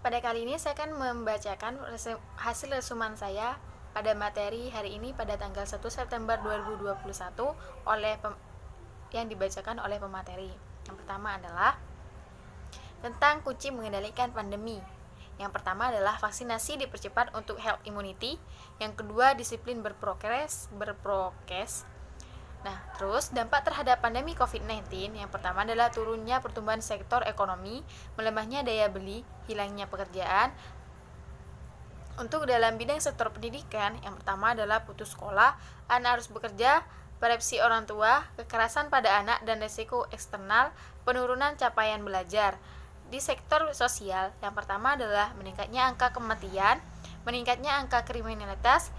Pada kali ini saya akan membacakan hasil resuman saya pada materi hari ini pada tanggal 1 September 2021 yang dibacakan oleh pemateri. Yang pertama adalah tentang kunci mengendalikan pandemi. Yang pertama adalah vaksinasi dipercepat untuk herd immunity. Yang kedua, disiplin berprokes. Nah, terus dampak terhadap pandemi COVID-19 yang pertama adalah turunnya pertumbuhan sektor ekonomi, melemahnya daya beli, hilangnya pekerjaan. Untuk dalam bidang sektor pendidikan, yang pertama adalah putus sekolah, anak harus bekerja, persepsi orang tua, kekerasan pada anak dan risiko eksternal, penurunan capaian belajar. Di sektor sosial, yang pertama adalah meningkatnya angka kematian, meningkatnya angka kriminalitas,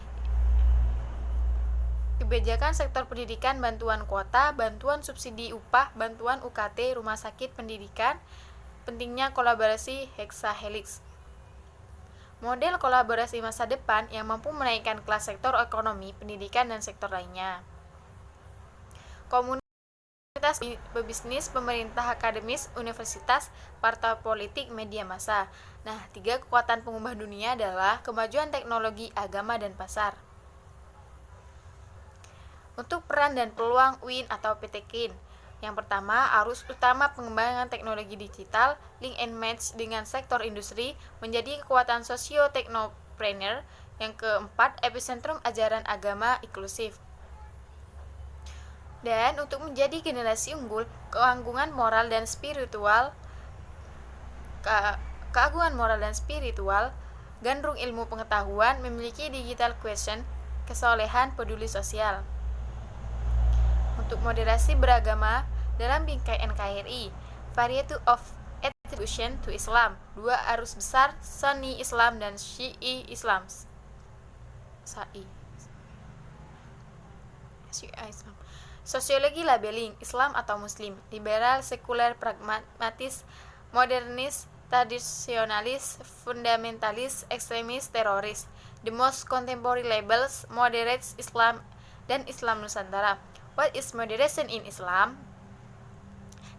kebijakan sektor pendidikan, bantuan kuota, bantuan subsidi upah, bantuan UKT, rumah sakit pendidikan, pentingnya kolaborasi heksahelix. Model kolaborasi masa depan yang mampu menaikkan kelas sektor ekonomi, pendidikan, dan sektor lainnya. Komunitas pebisnis, pemerintah, akademis, universitas, partai politik, media massa. Nah, 3 kekuatan pengubah dunia adalah kemajuan teknologi, agama, dan pasar. Untuk peran dan peluang UIN atau PT KIN. Yang pertama, arus utama pengembangan teknologi digital, link and match dengan sektor industri, menjadi kekuatan sosio-teknopreneur. Yang keempat, epicentrum ajaran agama inklusif. Dan untuk menjadi generasi unggul, keagungan moral dan spiritual, gandrung ilmu pengetahuan, memiliki digital quotient, kesolehan, peduli sosial. Untuk moderasi beragama dalam bingkai NKRI, variety of attribution to Islam, 2 arus besar, Sunni Islam dan Syi'i Islam. Sosiologi labeling, Islam atau Muslim, liberal, sekuler, pragmatis, modernis, tradisionalis, fundamentalis, ekstremis, teroris. The most contemporary labels, moderate Islam dan Islam Nusantara. What is moderation in Islam?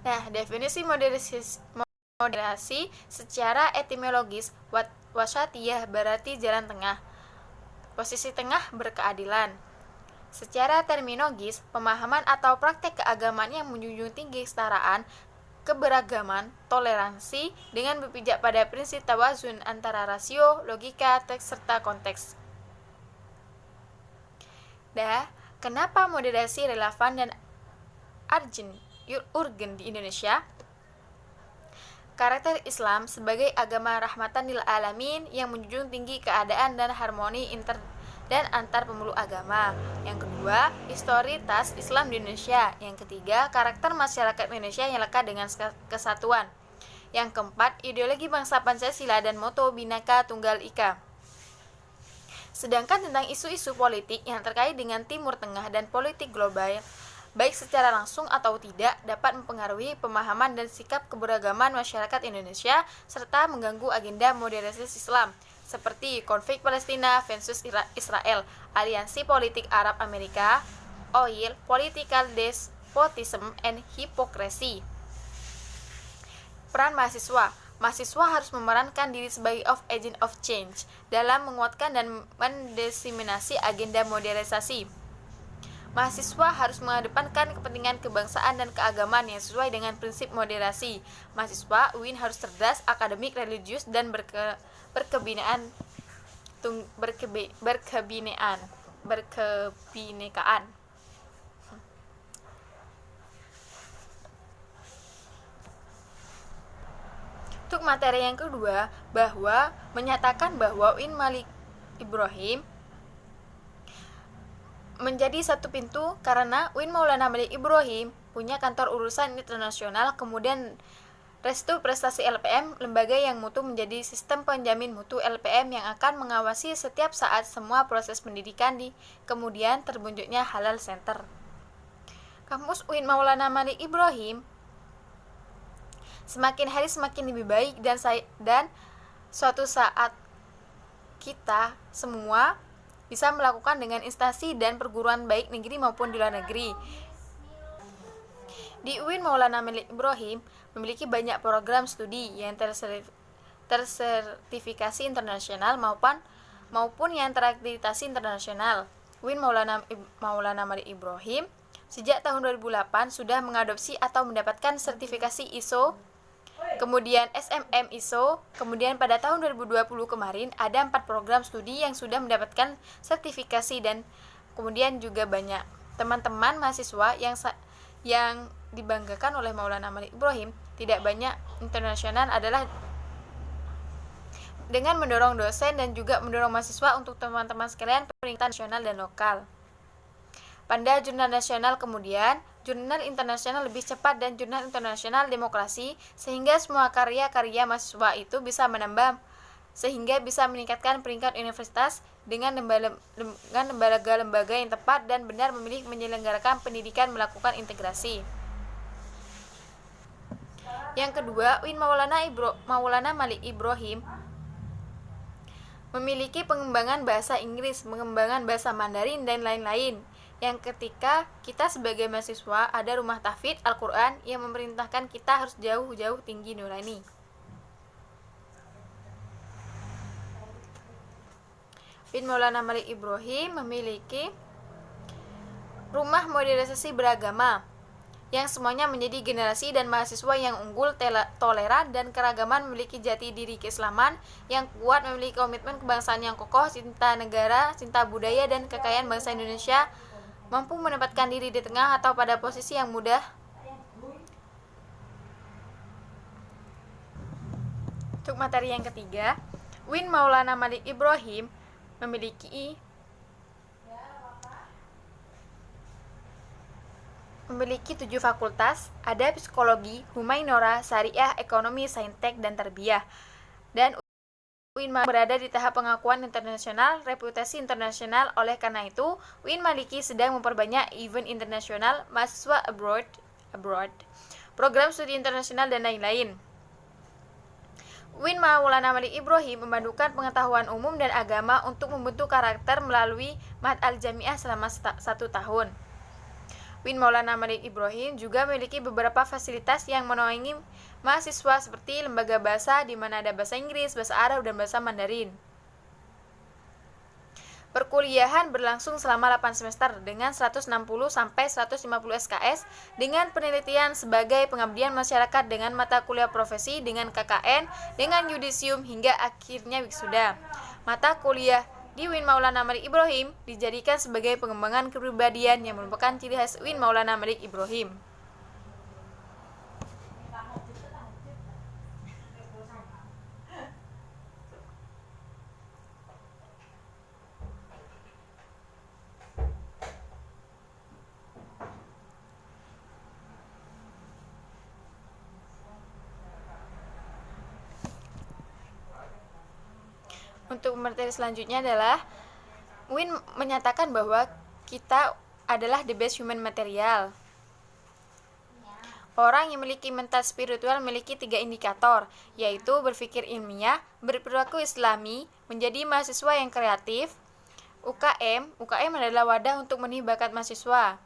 Nah, definisi moderasi secara etimologis wasatiyah berarti jalan tengah. Posisi tengah berkeadilan. Secara terminologis, pemahaman atau praktek keagamaan yang menjunjung tinggi kesetaraan, keberagaman, toleransi dengan berpijak pada prinsip tawazun antara rasio, logika, teks serta konteks. Kenapa moderasi relevan dan urgen di Indonesia? Karakter Islam sebagai agama rahmatan lil alamin yang menjunjung tinggi keadaan dan harmoni antar pemeluk agama. Yang kedua, historitas Islam di Indonesia. Yang ketiga, karakter masyarakat Indonesia yang lekat dengan kesatuan. Yang keempat, ideologi bangsa Pancasila dan moto Bhinneka Tunggal Ika. Sedangkan tentang isu-isu politik yang terkait dengan Timur Tengah dan politik global, baik secara langsung atau tidak, dapat mempengaruhi pemahaman dan sikap keberagaman masyarakat Indonesia, serta mengganggu agenda moderasi Islam, seperti konflik Palestina versus Israel, aliansi politik Arab Amerika, oil, political despotism, and hypocrisy. Peran mahasiswa harus memerankan diri sebagai agent of change dalam menguatkan dan mendiseminasi agenda modernisasi. Mahasiswa harus mengedepankan kepentingan kebangsaan dan keagamaan yang sesuai dengan prinsip moderasi. Mahasiswa UIN harus cerdas, akademik, religius, dan berkebinekaan. Untuk materi yang kedua, bahwa menyatakan bahwa UIN Malik Ibrahim menjadi satu pintu karena UIN Maulana Malik Ibrahim punya kantor urusan internasional, kemudian Restu Prestasi LPM, lembaga yang mutu menjadi sistem penjamin mutu LPM yang akan mengawasi setiap saat semua proses pendidikan kemudian terbentuknya Halal Center. Kampus UIN Maulana Malik Ibrahim semakin hari semakin lebih baik dan suatu saat kita semua bisa melakukan dengan instansi dan perguruan baik negeri maupun di luar negeri. Di UIN Maulana Malik Ibrahim memiliki banyak program studi yang tersertifikasi internasional maupun yang terakreditasi internasional. UIN Maulana Malik Ibrahim sejak tahun 2008 sudah mengadopsi atau mendapatkan sertifikasi ISO, kemudian SMM ISO, kemudian pada tahun 2020 kemarin ada 4 program studi yang sudah mendapatkan sertifikasi, dan kemudian juga banyak teman-teman mahasiswa yang dibanggakan oleh Maulana Malik Ibrahim. Tidak banyak internasional adalah dengan mendorong dosen dan juga mendorong mahasiswa untuk teman-teman sekalian peringkat nasional dan lokal. Pada jurnal nasional kemudian, jurnal internasional lebih cepat dan jurnal internasional demokrasi, sehingga semua karya-karya mahasiswa itu bisa menambah sehingga bisa meningkatkan peringkat universitas dengan lembaga-lembaga yang tepat dan benar memilih menyelenggarakan pendidikan melakukan integrasi. Yang kedua, UIN Maulana Malik Ibrahim memiliki pengembangan bahasa Inggris, pengembangan bahasa Mandarin, dan lain-lain. Yang ketika kita sebagai mahasiswa ada rumah tahfidz Al-Quran yang memerintahkan kita harus jauh-jauh tinggi nurani. UIN Maulana Malik Ibrahim memiliki rumah modernisasi beragama yang semuanya menjadi generasi dan mahasiswa yang unggul, toleran, dan keragaman, memiliki jati diri keislaman yang kuat, memiliki komitmen kebangsaan yang kokoh, cinta negara, cinta budaya, dan kekayaan bangsa Indonesia, mampu menempatkan diri di tengah atau pada posisi yang mudah. Untuk materi yang ketiga, UIN Maulana Malik Ibrahim memiliki 7 fakultas, ada psikologi, humainora, syariah, ekonomi, saintek, dan tarbiyah. Dan UIN berada di tahap pengakuan internasional, reputasi internasional. Oleh karena itu, UIN Maliki sedang memperbanyak event internasional, mahasiswa abroad, program studi internasional, dan lain-lain. UIN Maulana Malik Ibrahim memandukan pengetahuan umum dan agama untuk membentuk karakter melalui Ma'had Al-Jamiah selama 1 tahun. UIN Maulana Malik Ibrahim juga memiliki beberapa fasilitas yang menaungi mahasiswa seperti lembaga bahasa di mana ada bahasa Inggris, bahasa Arab, dan bahasa Mandarin. Perkuliahan berlangsung selama 8 semester dengan 160 sampai 150 SKS dengan penelitian sebagai pengabdian masyarakat dengan mata kuliah profesi, dengan KKN, dengan yudisium, hingga akhirnya wisuda. Mata kuliah di UIN Maulana Malik Ibrahim dijadikan sebagai pengembangan kepribadian yang merupakan ciri khas UIN Maulana Malik Ibrahim. Untuk materi selanjutnya adalah UIN menyatakan bahwa kita adalah the best human material. Orang yang memiliki mental spiritual memiliki 3 indikator, yaitu berpikir ilmiah, berperilaku islami, menjadi mahasiswa yang kreatif. UKM adalah wadah untuk memenuhi bakat mahasiswa.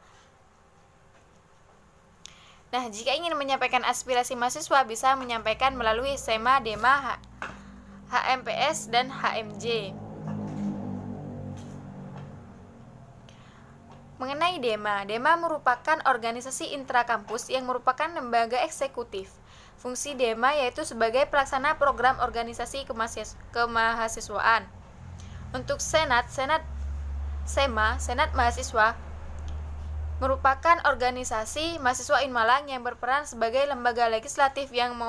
Nah, jika ingin menyampaikan aspirasi mahasiswa bisa menyampaikan melalui SEMA, DEMA, HMPS, dan HMJ. Mengenai DEMA merupakan organisasi intrakampus yang merupakan lembaga eksekutif. Fungsi DEMA yaitu sebagai pelaksana program organisasi kemahasiswaan. Untuk Senat Mahasiswa merupakan organisasi mahasiswa UIN Malang yang berperan sebagai lembaga legislatif yang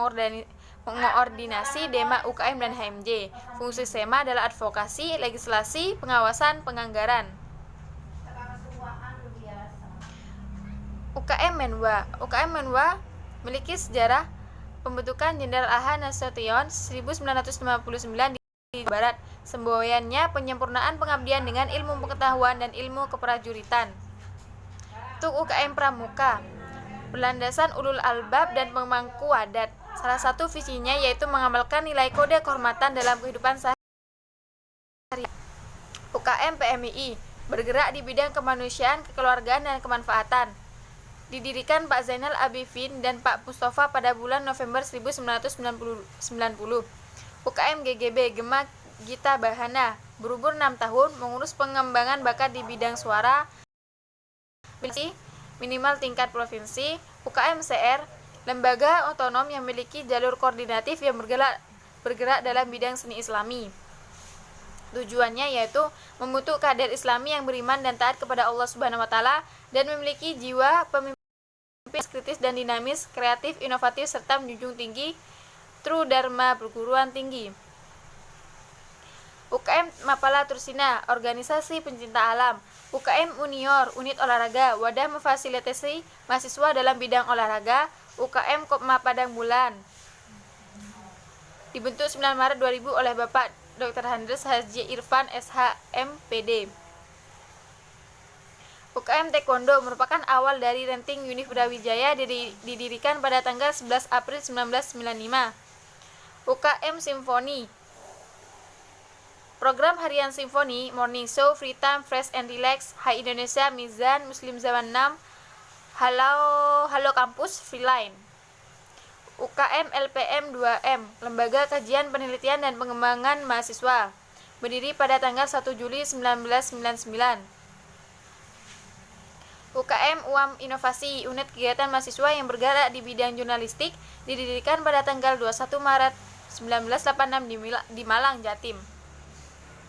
mengoordinasi DEMA, UKM, dan HMJ. Fungsi SEMA adalah advokasi, legislasi, pengawasan, penganggaran. UKM Menwa memiliki sejarah pembentukan Jenderal A.H. Nasution 1959 di Barat. Semboyannya penyempurnaan pengabdian dengan ilmu pengetahuan dan ilmu keprajuritan. Untuk UKM Pramuka, berlandasan ulul albab dan pemangku adat. Salah satu visinya yaitu mengamalkan nilai kode kehormatan dalam kehidupan sehari-hari. UKM PMII bergerak di bidang kemanusiaan, kekeluargaan, dan kemanfaatan. Didirikan Pak Zainal Abidin dan Pak Mustafa pada bulan November 1990. UKM GGB Gema Gita Bahana, berumur 6 tahun, mengurus pengembangan bakat di bidang suara minimal tingkat provinsi. UKM CR, lembaga otonom yang memiliki jalur koordinatif yang bergerak dalam bidang seni islami. Tujuannya yaitu membentuk kader islami yang beriman dan taat kepada Allah Subhanahu wa taala dan memiliki jiwa pemimpin kritis dan dinamis, kreatif, inovatif serta menjunjung tinggi True Dharma perguruan tinggi. UKM Mapala Tursina, organisasi pencinta alam. UKM Unior, unit olahraga, wadah memfasilitasi mahasiswa dalam bidang olahraga. UKM Kopma Padang Bulan, dibentuk 9 Maret 2000 oleh Bapak Dr. Handres Haji Irfan SH MPD. UKM Taekwondo merupakan awal dari Renting Univ Brawijaya, didirikan pada tanggal 11 April 1995. UKM Simfoni, program harian simfoni, morning show, free time, fresh and relax, Hai Indonesia, Mizan, Muslim Zaman 6, Halo Kampus, Freeline. UKM LPM 2M, Lembaga Kajian Penelitian dan Pengembangan Mahasiswa, berdiri pada tanggal 1 Juli 1999. UKM UAM Inovasi, unit kegiatan mahasiswa yang bergerak di bidang jurnalistik, didirikan pada tanggal 21 Maret 1986 di Malang, Jatim.